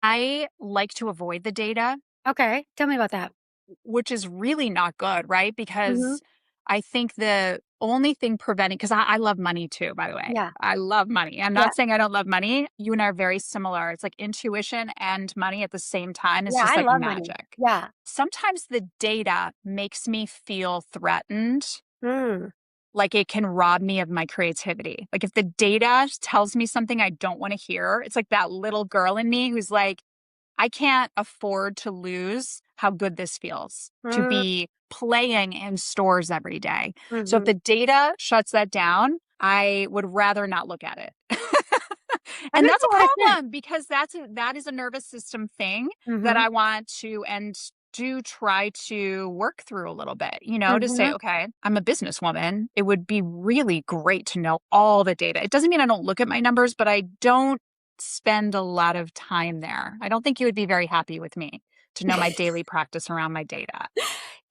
I like to avoid the data, Okay. Tell me about that. which is really not good, right? Hmm. Because I think the only thing preventing, because I love money too, by the way. Yeah. I love money. I'm Yeah. not saying I don't love money. You and I are very similar. It's like intuition and money at the same time. It's Yeah. just I like love money. magic. Yeah. Sometimes the data makes me feel threatened, Mm. like it can rob me of my creativity. Like if the data tells me something I don't want to hear, it's like that little girl in me who's like, I can't afford to lose how good this feels to Mm. be playing in stores every day. So if Hmm. the data shuts that down, I would rather not look at it. That And makes that's a a lot of sense. problem because that is a nervous system thing that Hmm. I want to and do try to work through a little bit, to say, Hmm. okay, I'm a businesswoman. It would be really great to know all the data. It doesn't mean I don't look at my numbers, but I don't spend a lot of time there. I don't think you would be very happy with me to know my daily practice around my data.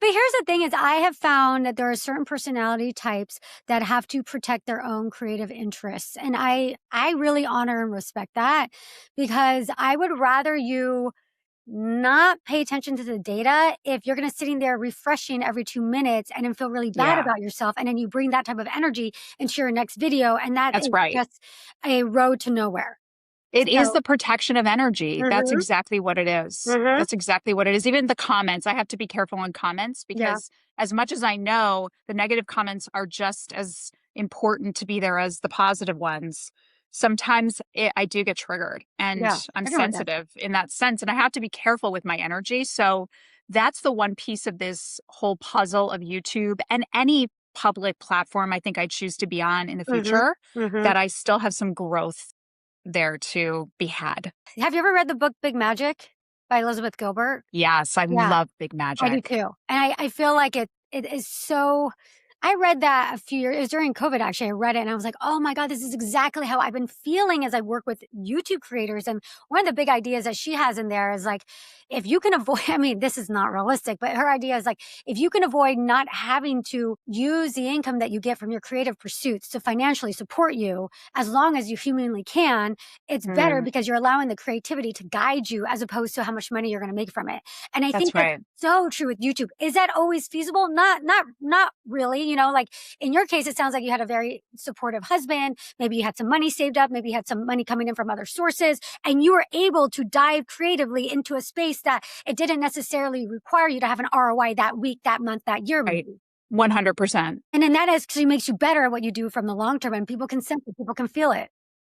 But here's the thing is I have found that there are certain personality types that have to protect their own creative interests. And I really honor and respect that because I would rather you not pay attention to the data if you're going to sitting there refreshing every 2 minutes and then feel really bad Yeah, about yourself. And then you bring that type of energy into your next video. And that that's is right. just a road to nowhere. It is So, the protection of energy. That's mhm, exactly what it is. mhm, That's exactly what it is. Even the comments, I have to be careful on comments yeah, because as much as I know the negative comments are just as important to be there as the positive ones, sometimes I do get triggered and yeah, I'm I can with that. sensitive in that sense. And I have to be careful with my energy. So that's the one piece of this whole puzzle of YouTube and any public platform I think I choose to be on in the Mhm, future mhm. that I still have some growth there to be had. Have you ever read the book Big Magic by Elizabeth Gilbert? Yes, I Yeah. love Big I do Magic. too. And I feel like it is so I read that a few years it was during COVID actually. I read it and I was like, "Oh my god, this is exactly how I've been feeling as I work with YouTube creators." And one of the big ideas that she has in there is like, if you can avoid I mean, this is not realistic, but her idea is like, if you can avoid not having to use the income that you get from your creative pursuits to financially support you as long as you humanly can, it's better Mm, because you're allowing the creativity to guide you as opposed to how much money you're going to make from it. And I think that's that's right. so true with YouTube. Is that always feasible? Not really. Like in your case, it sounds like you had a very supportive husband. Maybe you had some money saved up. Maybe you had some money coming in from other sources, and you were able to dive creatively into a space that it didn't necessarily require you to have an ROI that week, that month, that year, Right. maybe. 100%. And then that actually makes you better at what you do from the long term, and people can sense it, people can feel it.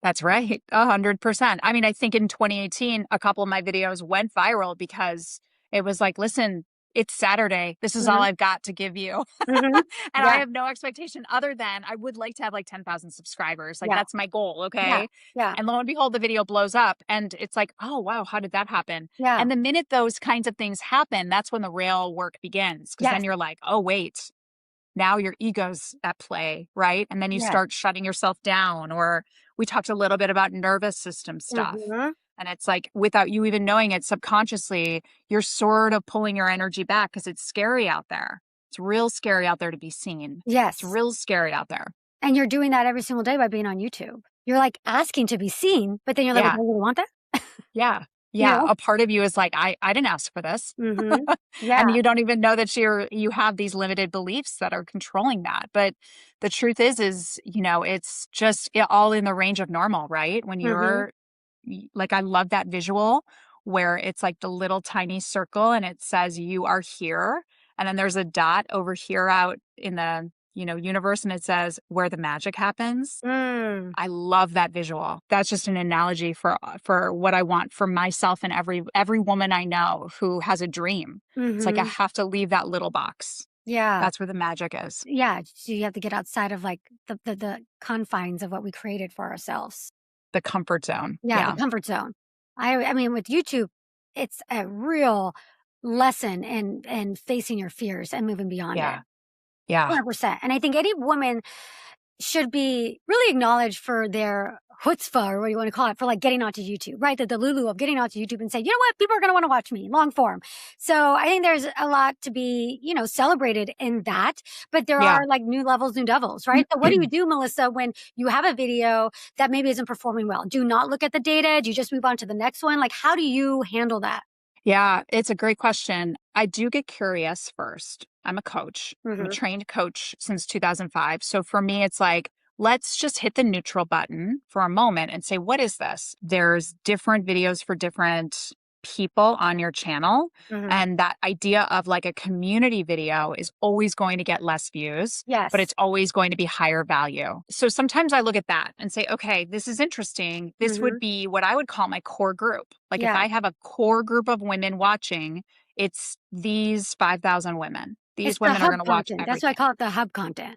That's right. 100%. I mean, I think in 2018, a couple of my videos went viral because it was like, listen, it's Saturday. This is all Hmm. I've got to give you. Hmm. And I Yeah, have no expectation other than I would like to have like 10,000 subscribers. Like yeah, that's my goal. yeah, Okay. yeah, And lo and behold, the video blows up and it's like, oh, wow, how did that happen? yeah. And the minute those kinds of things happen, that's when the real work begins. Cause then Yes, you're like, oh, wait, now your ego's at play, right? And then you yes. start shutting yourself down. Or we talked a little bit about nervous system stuff. Hmm. And it's like, without you even knowing it subconsciously, you're sort of pulling your energy back because it's scary out there. It's real scary out there to be seen. It's Yes. real scary out there. And you're doing that every single day by being on YouTube. You're like asking to be seen, but then you're like, well, Yeah. do you really want that? Yeah. You Yeah. know? A part of you is like, I didn't ask for this. Mhm. And Yeah. you don't even know that you have these limited beliefs that are controlling that. But the truth is, it's just all in the range of normal, right? When Mhm. like, I love that visual where it's like the little tiny circle and it says you are here. And then there's a dot over here out in the, universe and it says where the magic happens. Mm. I love that visual. That's just an analogy for what I want for myself and every woman I know who has a dream. It's like I Mhm. have to leave that little box. Yeah. That's where the magic is. Yeah. So you have to get outside of like the confines of what we created for ourselves. The comfort zone. Yeah, the Yeah. comfort zone. I mean, with YouTube, it's a real lesson in facing your fears and moving beyond it. Yeah. Yeah. 100%. And I think any woman should be really acknowledged for their chutzpah, or what do you want to call it, for like getting onto YouTube, right? The Lulu of getting onto YouTube and say, you know what, people are going to want to watch me long form. So I think there's a lot to be, celebrated in that, but there Yeah. are like new levels, new devils, right? So what do you do, Melissa, when you have a video that maybe isn't performing well? Do you not look at the data? Do you just move on to the next one? Like, how do you handle that? Yeah, it's a great question. I do get curious first. I'm a coach. I'm a Hmm. trained coach since 2005. So for me, it's like, let's just hit the neutral button for a moment and say, what is this? There's different videos for different people on your channel. Hmm. And that idea of like a community video is always going to get less views, but Yes. it's always going to be higher value. So sometimes I look at that and say, okay, this is interesting. This would Hmm. be what I would call my core group. Like if Yeah. I have a core group of women watching, it's these 5,000 women. It's These the women are hub going to watch content. That's why I everything. call it the hub content.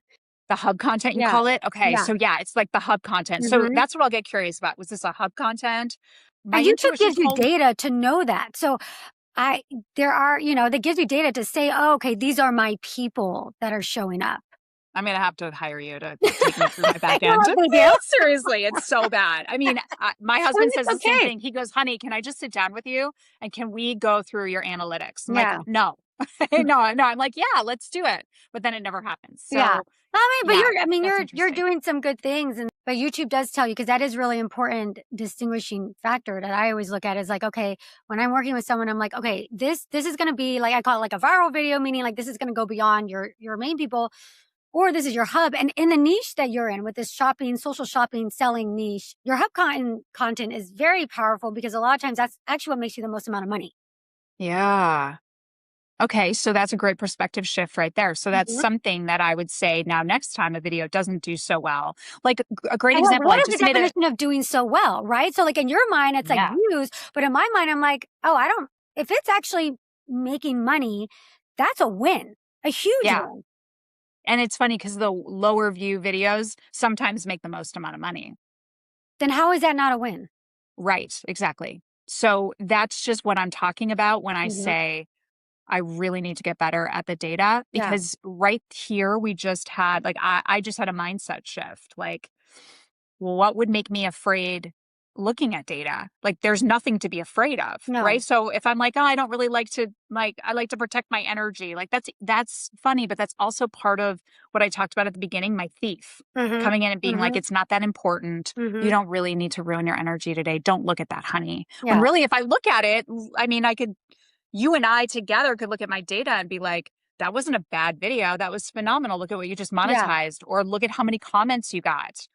The hub content, you Yeah. call it? Okay. Yeah. So yeah, it's like the hub content. So Hmm. that's what I'll get curious about. Was this a hub content? My And YouTube intuition gives you told data to know that. So I there are, that gives you data to say, oh, okay, these are my people that are showing up. I'm gonna have to hire you to take me through my I back know end. what they do. Seriously, it's so bad. I mean, my And husband says it's the same okay. thing. He goes, "Honey, can I just sit down with you and can we go through your analytics?" I'm like, Yeah. "No, no." I'm like, "Yeah, let's do it," but then it never happens. Yeah. So But yeah, that's you're interesting. doing some good things, but YouTube does tell you, because that is really important distinguishing factor that I always look at is like, okay, when I'm working with someone, I'm like, okay, this is going to be like, I call it like a viral video, meaning like this is going to go beyond your main people, or this is your hub. And in the niche that you're in with this shopping, social shopping, selling niche, your hub content is very powerful, because a lot of times that's actually what makes you the most amount of money. Yeah. Okay, so that's a great perspective shift right there. So that's Mhm. something that I would say now next time a video doesn't do so well. Like a great And example, what I is the just made a definition of doing so well, right? So like in your mind, it's like yeah, views, but in my mind, I'm like, oh, I don't, if it's actually making money, that's a win, a huge yeah. win. And it's funny because the lower view videos sometimes make the most amount of money. Then how is that not a win? Right, exactly. So that's just what I'm talking about when I Hmm. say I really need to get better at the data Yeah. because right here we just had like I just had a mindset shift. Like, well, what would make me afraid looking at data? Like there's nothing to be afraid of, right? No. So if I'm like, oh, I don't really like to like I like to protect my energy. Like that's funny, but that's also part of what I talked about at the beginning, my thief Hmm. coming in and being like, Hmm. it's not that important. You Hmm. don't really need to ruin your energy today. Don't look at that, honey. When Yeah. really if I look at it, I mean, I could you and I together could look at my data and be like, that wasn't a bad video. That was phenomenal. Look at what you just Yeah. monetized, or look at how many comments you got.